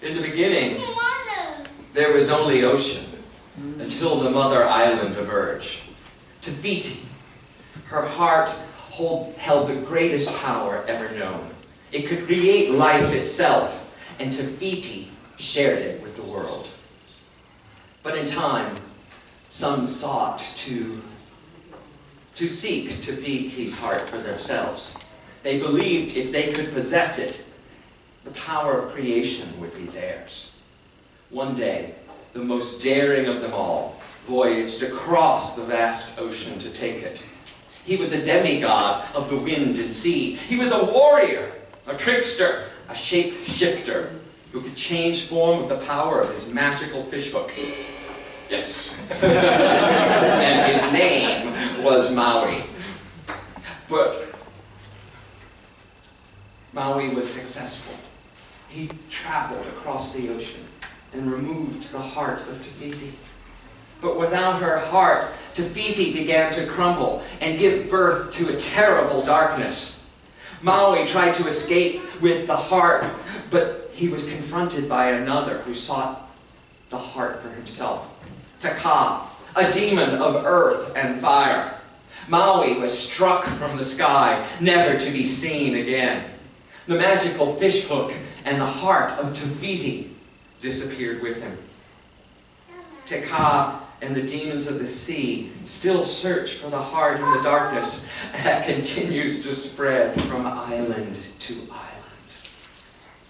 In the beginning, there was only ocean until the mother island emerged. Te Fiti, her heart held the greatest power ever known. It could create life itself, and Te Fiti shared it with the world. But in time, some sought to seek Te Fiti's heart for themselves. They believed if they could possess it, the power of creation would be theirs. One day, the most daring of them all voyaged across the vast ocean to take it. He was a demigod of the wind and sea. He was a warrior, a trickster, a shape-shifter who could change form with the power of his magical fishhook. Yes. And his name was Maui. But Maui was successful. He traveled across the ocean and removed the heart of Te Fiti. But without her heart, Te Fiti began to crumble and give birth to a terrible darkness. Maui tried to escape with the heart, but he was confronted by another who sought the heart for himself. Taka, a demon of earth and fire. Maui was struck from the sky, never to be seen again. The magical fishhook and the heart of Te Fiti disappeared with him. Taka and the demons of the sea still search for the heart in the darkness that continues to spread from island to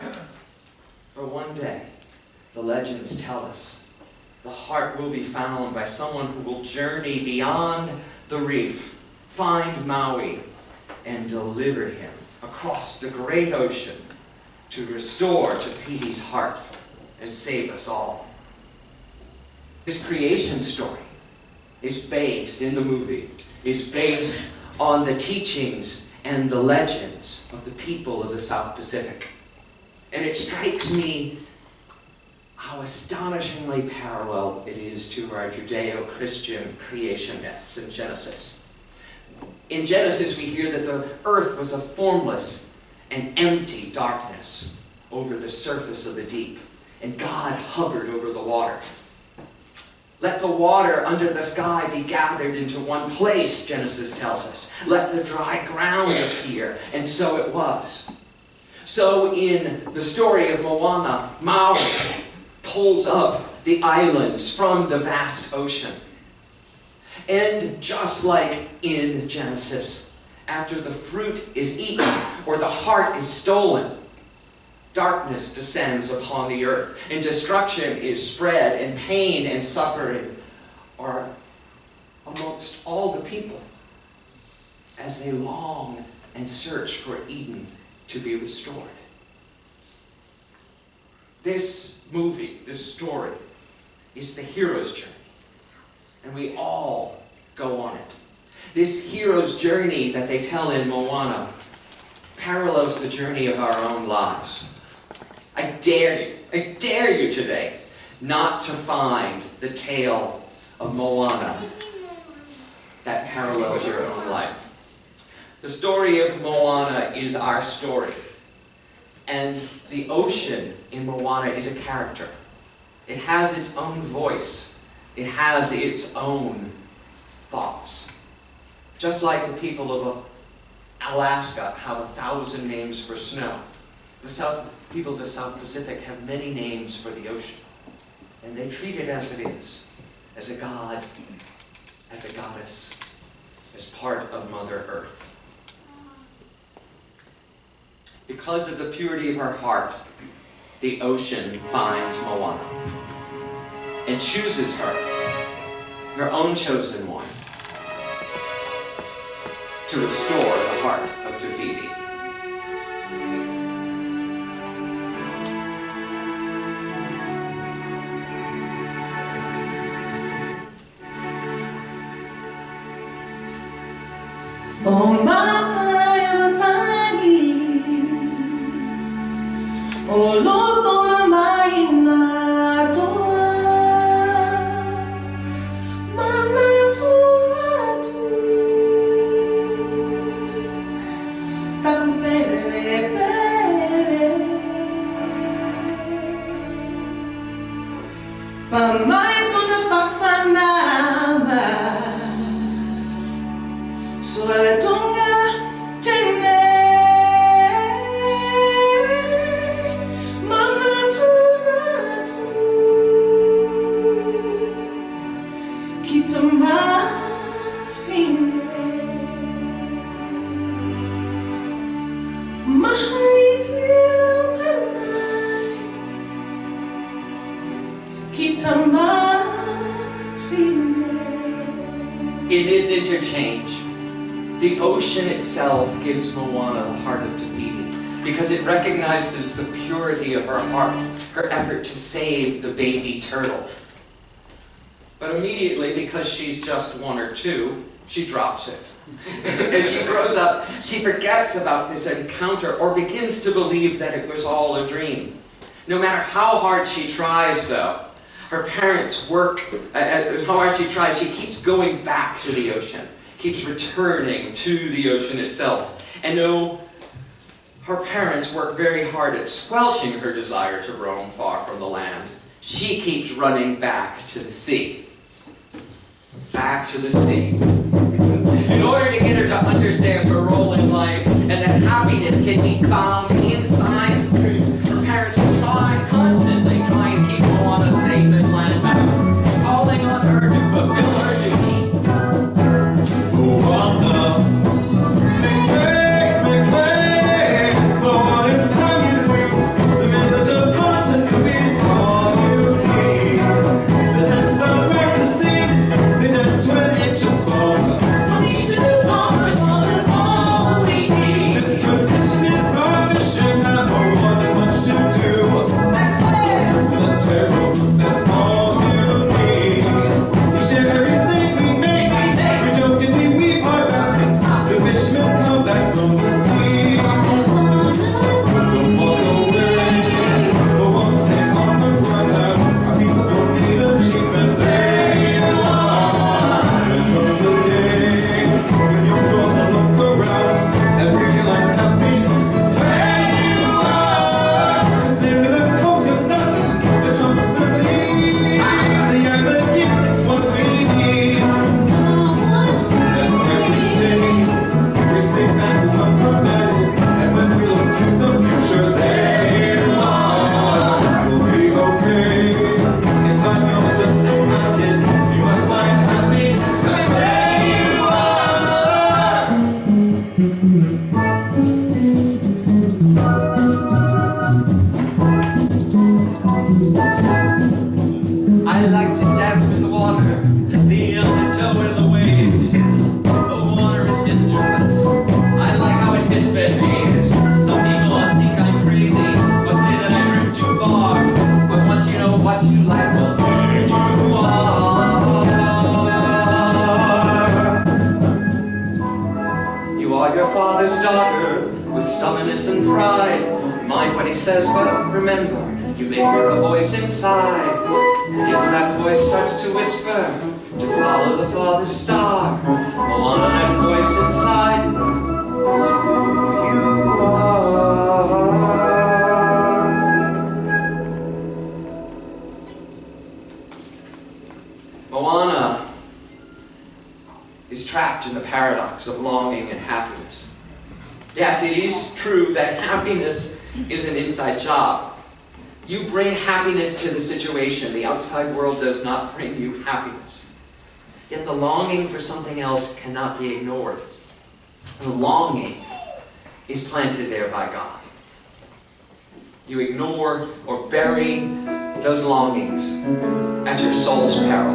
island. But one day, the legends tell us, the heart will be found by someone who will journey beyond the reef, find Maui, and deliver him across the great ocean to restore Te Fiti's heart and save us all. This creation story is based, in the movie, is based on the teachings and the legends of the people of the South Pacific. And it strikes me how astonishingly parallel it is to our Judeo-Christian creation myths in Genesis. In Genesis, we hear that the earth was a formless and empty darkness over the surface of the deep, and God hovered over the water. Let the water under the sky be gathered into one place, Genesis tells us. Let the dry ground appear, and so it was. So in the story of Moana, Maui pulls up the islands from the vast ocean. And just like in Genesis, after the fruit is eaten or the heart is stolen, darkness descends upon the earth, and destruction is spread, and pain and suffering are amongst all the people as they long and search for Eden to be restored. This movie, this story, is the hero's journey, and we all go on it. This hero's journey that they tell in Moana parallels the journey of our own lives. I dare you today not to find the tale of Moana that parallels your own life. The story of Moana is our story. And the ocean in Moana is a character. It has its own voice. It has its own thoughts. Just like the people of Alaska have 1,000 names for snow. The people of the South Pacific have many names for the ocean. And they treat it as it is, as a god, as a goddess, as part of Mother Earth. Because of the purity of her heart, the ocean finds Moana and chooses her own chosen one, to restore the heart of Te Fiti. Oh my, oh Lord, my In this interchange, the ocean itself gives Moana the heart of Te Fiti because it recognizes the purity of her heart, her effort to save the baby turtle. But immediately, because she's just 1 or 2, she drops it. As she grows up, she forgets about this encounter or begins to believe that it was all a dream. No matter how hard she tries, though, her parents work, how hard she tries, she keeps going back to the ocean, keeps returning to the ocean itself. And though her parents work very hard at squelching her desire to roam far from the land, she keeps running back to the sea. Back to the sea. In order to get her to understand her role in life and that happiness can be found inside, her parents constantly try and keep Moana safe and land back, calling on her to fulfill her duty. Moana, make way, for what it's time you do. The village of hearts and movies, all you need. The dance not where to sing, they dance to an ancient song. No need to do song, but all we need. This tradition is our mission, and Moana has much to do. Make way, the turtle, that's all you need. We share everything we make, we jokingly weave our baskets. The fishermen come back from the sea. Don't walk away, but won't stay on the run now. Our people don't need achievement. There you are. There comes a day when you go and look around and realize happiness is where you are. Consider the coconuts, the trunks of the leaves. The island gives us what we need. That's where we stay. We sit and come from there. And when we look to the future, there you are. We'll be okay. In time, you're just as talented. You must find happiness right where you I like to dance with the water, the undertow and the waves. The water is mischievous. I like how it misbehaves. Some people think I'm crazy, or say that I drift too far. But once you know what you like, well, there you are. You are your father's daughter, with stubbornness and pride. Mind what he says, but remember, you may hear a voice inside. And if that voice starts to whisper, to follow the father's star, Moana, that voice inside is who you are. Moana is trapped in the paradox of longing and happiness. Yes, it is true that happiness is an inside job. You bring happiness to the situation. The outside world does not bring you happiness. Yet the longing for something else cannot be ignored. The longing is planted there by God. You ignore or bury those longings at your soul's peril.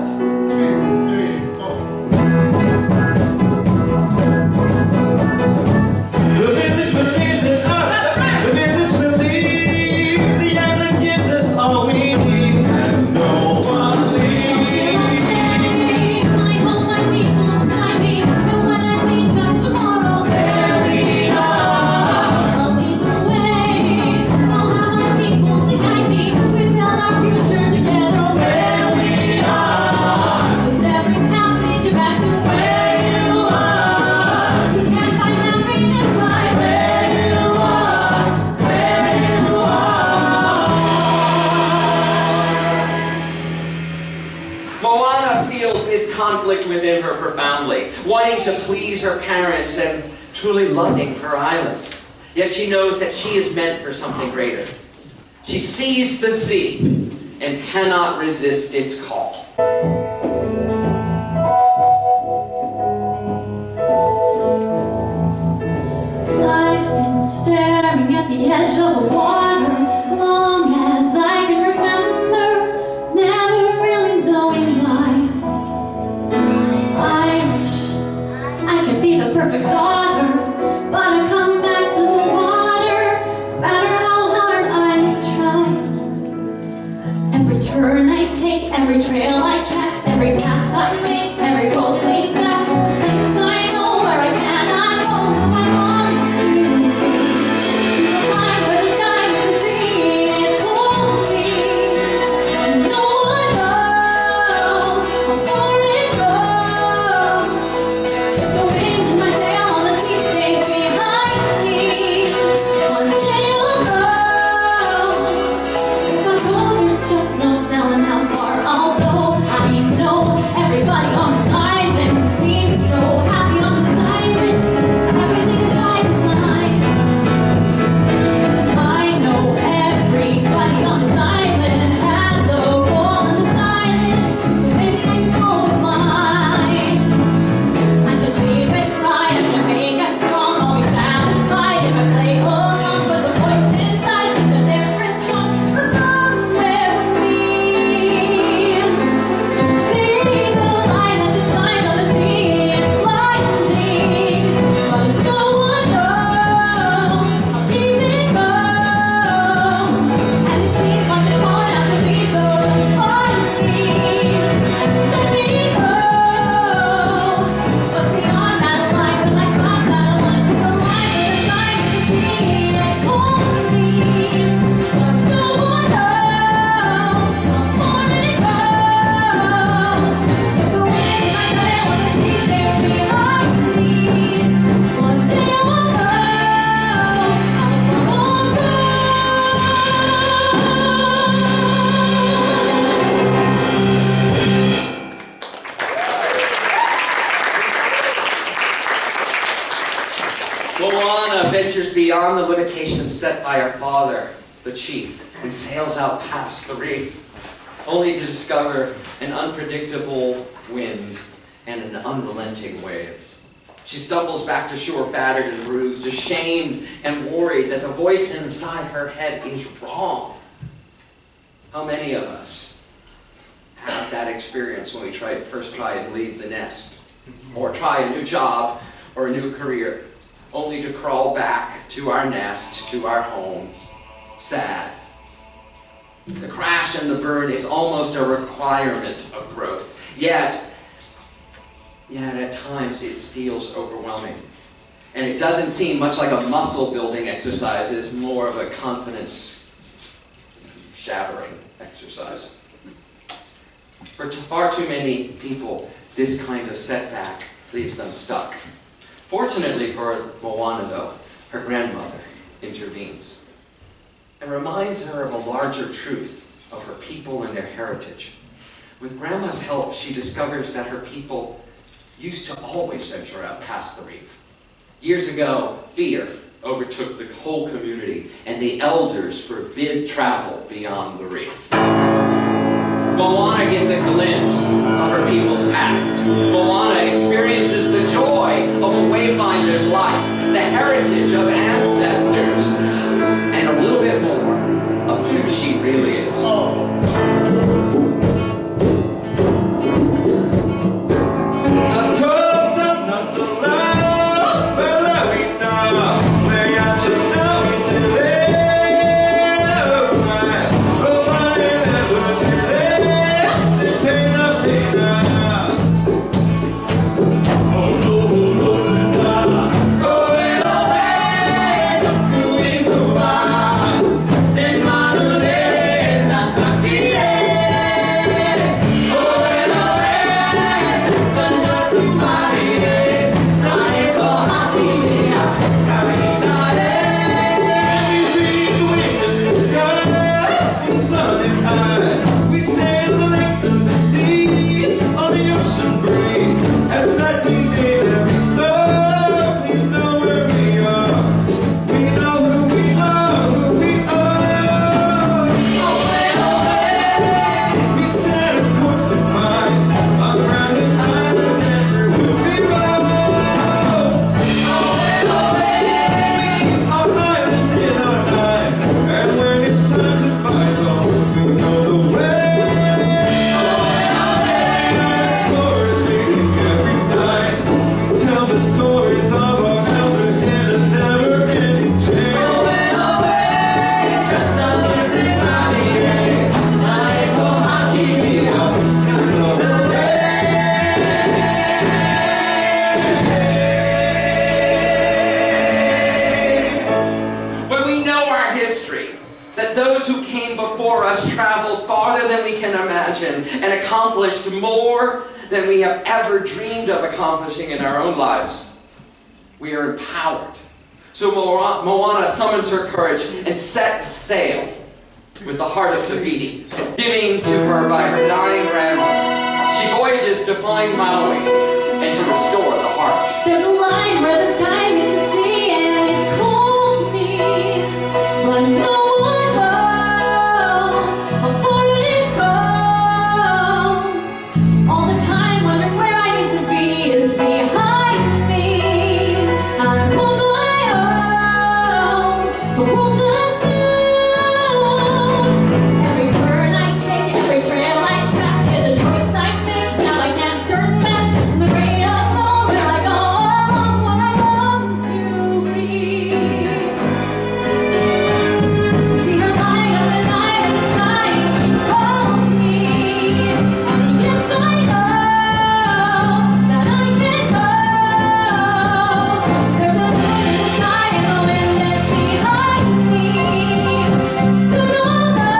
The village believes in us. The village believes. The island gives us all we need, and no one leaves. My home, my people, my me, and when I think of tomorrow, there we are. I'll lead the way. I'll have my people to guide me. We found our future together. Where we are. 'Cause every path leads you back to where you are. You can't find happiness right where you are. Where you are. Moana feels this conflict within her profoundly, wanting to please her parents and truly loving her island. Yet she knows that she is meant for something greater. She sees the sea and cannot resist its call. I've been staring at the edge of the water long as I can remember, never really knowing why. I wish ventures beyond the limitations set by her father, the chief, and sails out past the reef, only to discover an unpredictable wind and an unrelenting wave. She stumbles back to shore battered and bruised, ashamed and worried that the voice inside her head is wrong. How many of us have that experience when we first try and leave the nest, or try a new job or a new career, only to crawl back to our nest, to our home, sad? The crash and the burn is almost a requirement of growth. Yet at times it feels overwhelming. And it doesn't seem much like a muscle building exercise. It is more of a confidence shattering exercise. For far too many people, this kind of setback leaves them stuck. Fortunately for Moana, though, her grandmother intervenes and reminds her of a larger truth of her people and their heritage. With Grandma's help, she discovers that her people used to always venture out past the reef. Years ago, fear overtook the whole community, and the elders forbid travel beyond the reef. Moana gets a glimpse of her people's past. Moana experiences the joy of a wayfinder's life, the heritage of ancestors, and a little bit more of who she really is. And accomplished more than we have ever dreamed of accomplishing in our own lives. We are empowered. So Moana summons her courage and sets sail with the heart of Te Fiti, given to her by her dying grandmother. She voyages to find Maui and to restore the heart. There's a line where the sky meets the sea and it calls me, but no one knows how far it goes. All the time wondering where I need to be is behind me. I'm on my own, the world's unknown. Every turn I take, every trail I track is a choice I make. Now I can't turn back from the great unknown where I go along when I long to be. See her lighting up the night in the sky and she calls me. And yes, I know that I can go. There's a moon in the sky and the wind that's behind me. So don't know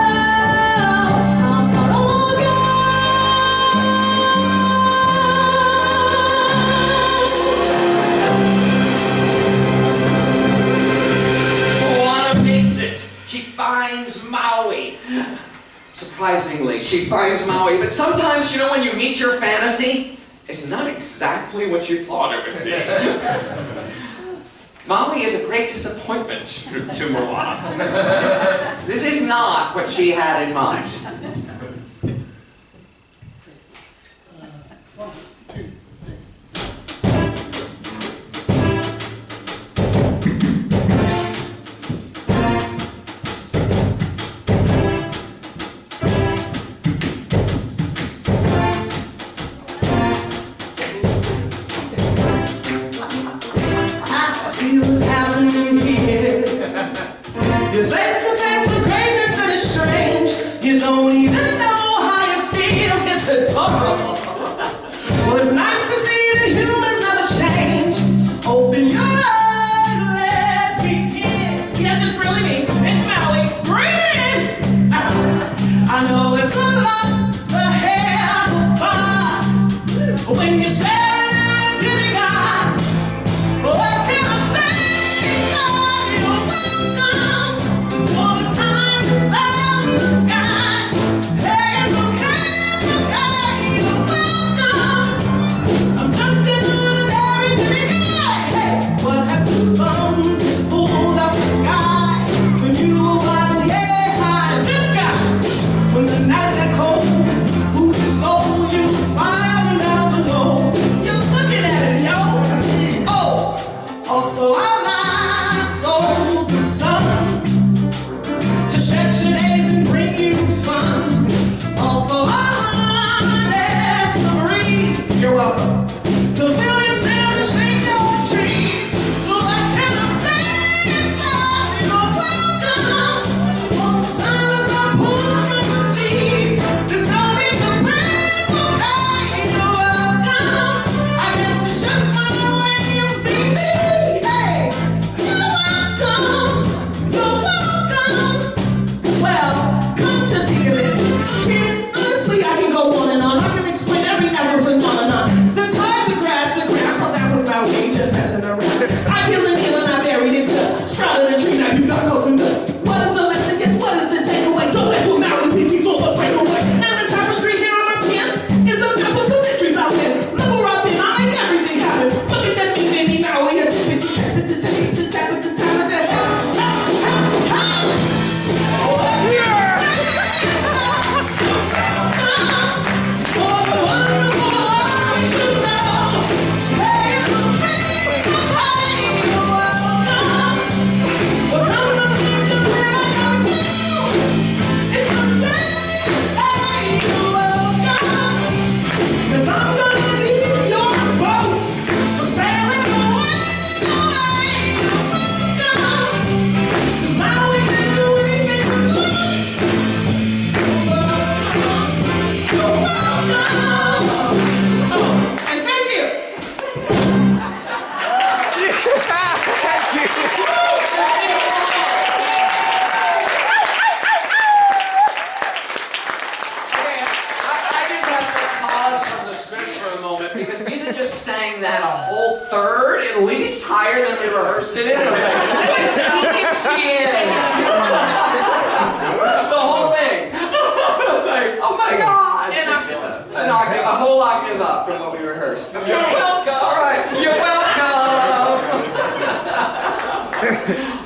how far I'll go. Moana makes it. She finds Maui. Surprisingly, she finds Maui. But sometimes, when you meet your fantasy, it's not exactly what you thought it would be. Maui is a great disappointment to Moana. This is not what she had in mind.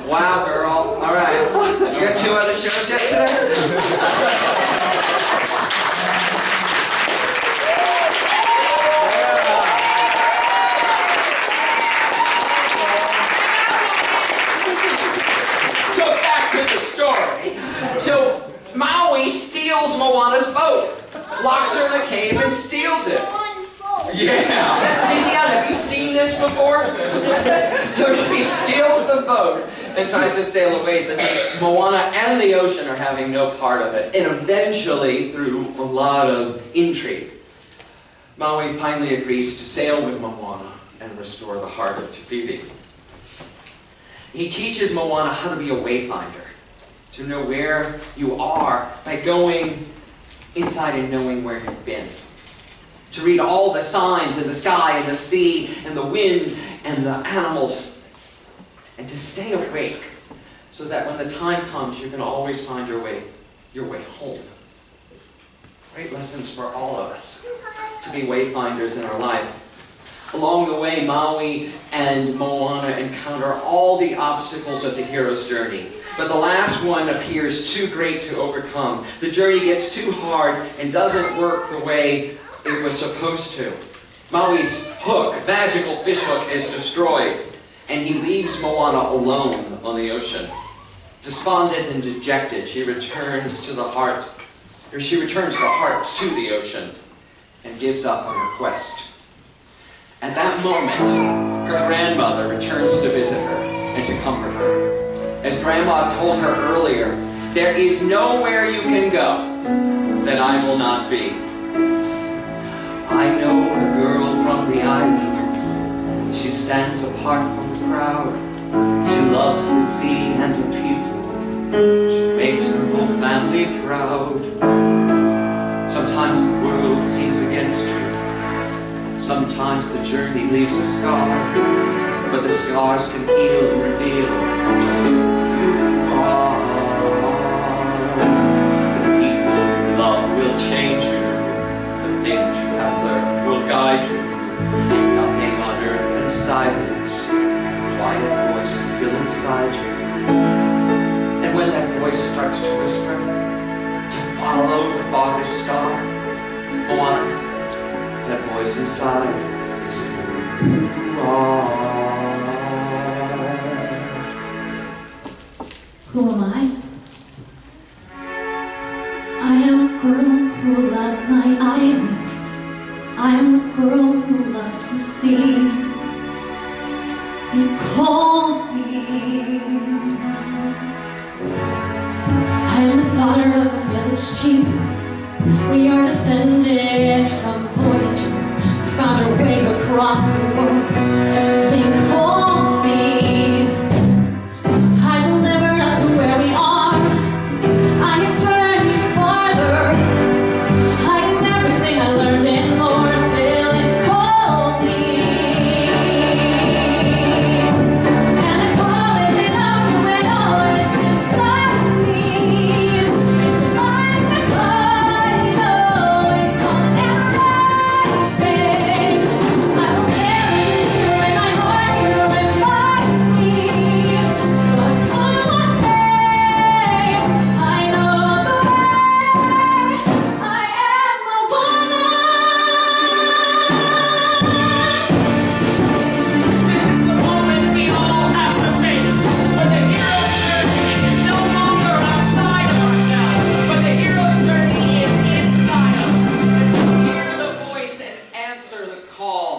Wow, girl. All right. You got 2 other shows yet today? So back to the story. So Maui steals Moana's boat, locks her in the cave and steals it. Yeah. Have you seen this before? So she steals the boat and tries to sail away, but Moana and the ocean are having no part of it. And eventually, through a lot of intrigue, Maui finally agrees to sail with Moana and restore the heart of Te Fiti. He teaches Moana how to be a wayfinder, to know where you are by going inside and knowing where you've been. To read all the signs in the sky and the sea and the wind and the animals. And to stay awake so that when the time comes, you can always find your way home. Great lessons for all of us to be wayfinders in our life. Along the way, Maui and Moana encounter all the obstacles of the hero's journey. But the last one appears too great to overcome. The journey gets too hard and doesn't work the way it was supposed to. Maui's hook, magical fish hook, is destroyed, and he leaves Moana alone on the ocean. Despondent and dejected, she returns the heart to the ocean and gives up on her quest. At that moment, her grandmother returns to visit her and to comfort her. As Grandma told her earlier, there is nowhere you can go that I will not be. I know a girl from the island. She stands apart from the crowd. She loves the sea and the people. She makes her whole family proud. Sometimes the world seems against you. Sometimes the journey leaves a scar, but the scars can heal and reveal just who you are. The people you love will change you. The things you have learned will guide you. Nothing on earth can silence the quiet voice still inside you. And when that voice starts to whisper, to follow the farthest star, Moana, that voice inside is who you are. Who am I? I am a girl who loves my island. I am a girl who loves the sea. It calls me. I am the daughter of a village chief. We are descended from voyagers who found our way across the world. They call me. I delivered us to where we are. I have journeyed farther. I am everything I learned and more. Still it calls me. And I call it out to it all. It's inside me. It's alive and I know it's calling everything. I will carry you in my heart. You remind me. But one day I know the way. I am Moana. This is the moment we all have to face, when the hero's journey is no longer outside of ourselves, but the hero's journey is inside of us. Hear the voice and answer the call.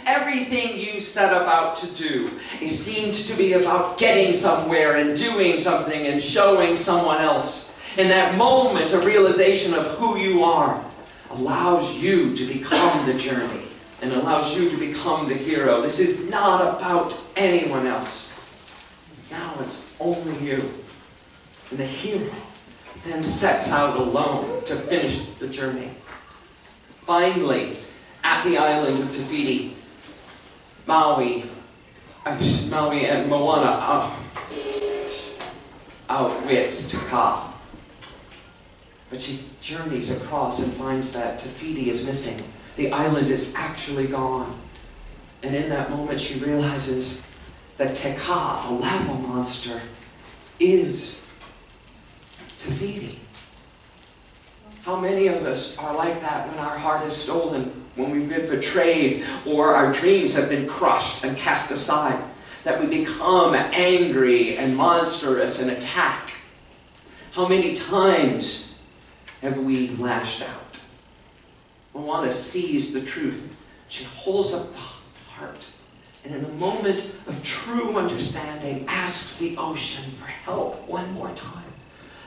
Everything you set about to do, it seemed to be about getting somewhere and doing something and showing someone else. In that moment, a realization of who you are allows you to become the journey and allows you to become the hero. This is not about anyone else. Now it's only you. And the hero then sets out alone to finish the journey. Finally, at the island of Te Fiti, Maui and Moana outwits Taka. But she journeys across and finds that Te Fiti is missing. The island is actually gone. And in that moment she realizes that Taka, a lava monster, is Te Fiti. How many of us are like that when our heart is stolen, when we've been betrayed, or our dreams have been crushed and cast aside, that we become angry and monstrous and attack? How many times have we lashed out? Moana sees the truth. She holds up the heart, and in a moment of true understanding, asks the ocean for help one more time.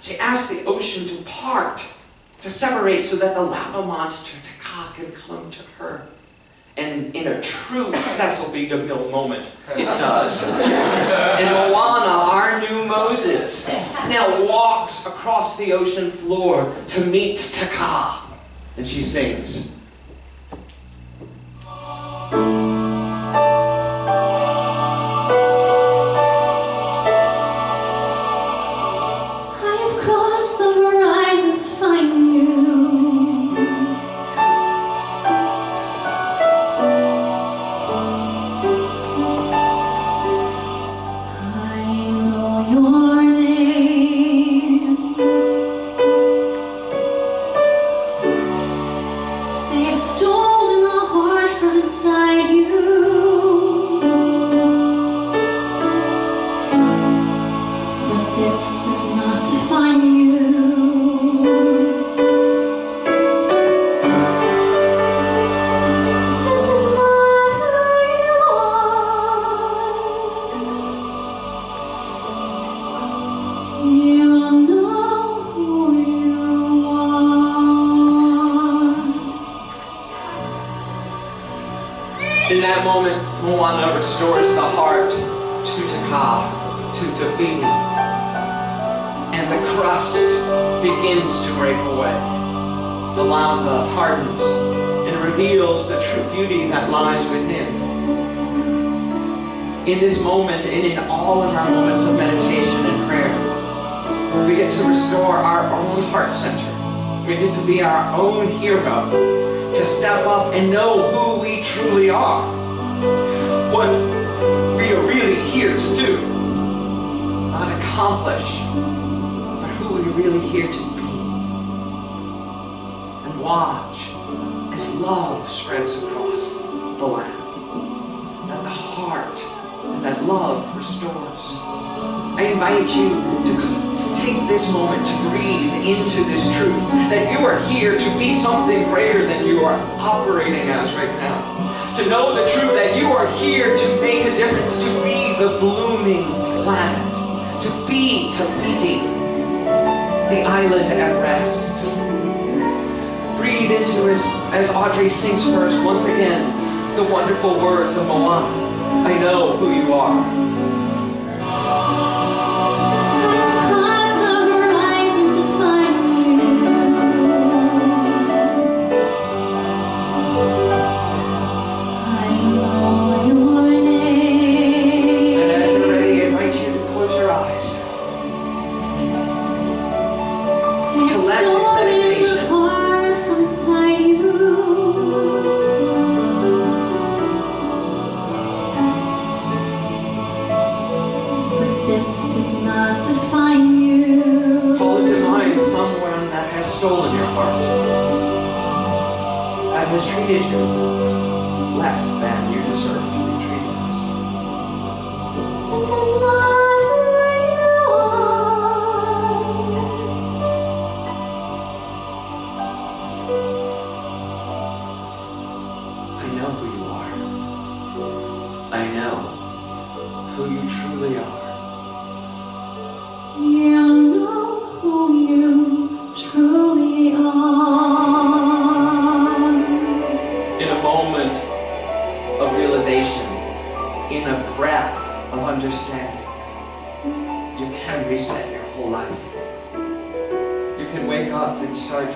She asks the ocean to part, to separate, so that the lava monster, Taka, can come to her. And in a true Cecil B. DeMille moment, it does. And Moana, our new Moses, now walks across the ocean floor to meet Taka. And she sings. I have crossed the horizon to find you. this does not define you. This is not who you are. You know who you are. In that moment, Moana restores the heart to Te Fiti, and the crust begins to break away. The lava hardens and reveals the true beauty that lies within. In this moment, and in all of our moments of meditation and prayer, we get to restore our own heart center. We get to be our own hero, to step up and know who we truly are, what we are really here to do, not accomplish, but who we're really here to be. And watch as love spreads across the land, that the heart and that love restores. I invite you to take this moment to breathe into this truth, that you are here to be something greater than you are operating as right now. To know the truth that you are here to make a difference, to be the blooming planet, to be Te Fiti, the island at rest. Breathe into, as Audrey sings for us once again, the wonderful words of Moana. I know who you are. This does not define you. Call into mind someone that has stolen your heart, that has treated you less than you deserve to be treated. This is not who you are. I know who you are. I know who you truly are. You know who you truly are. In a moment of realization, in a breath of understanding, you can reset your whole life. You can wake up and start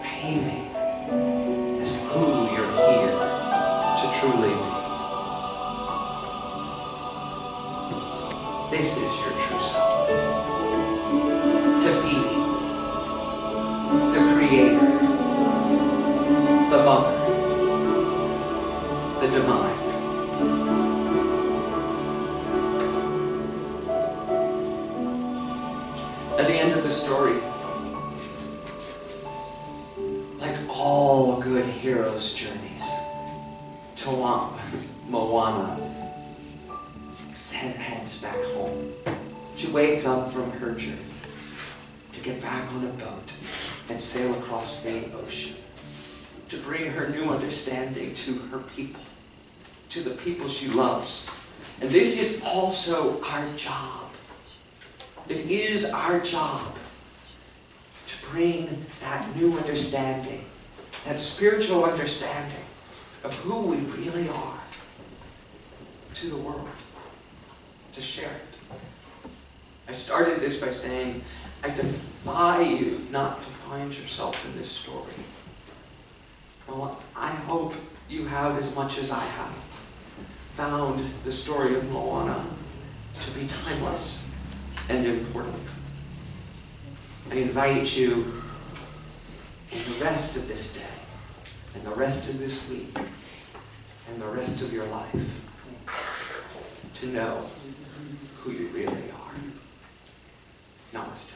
paving as who you're here to truly be. This is your true self. Te Fiti, the creator, the mother, the divine. At the end of the story, like all good heroes' journeys, Moana heads back home. She wakes up from her journey to get back on a boat and sail across the ocean, to bring her new understanding to her people, to the people she loves. And this is also our job. It is our job to bring that new understanding, that spiritual understanding of who we really are to the world, to share it. I started this by saying, I defy you not to find yourself in this story. Well, I hope you have, as much as I have, found the story of Moana to be timeless and important. I invite you in the rest of this day, and the rest of this week, and the rest of your life, to know who you really are. Namaste.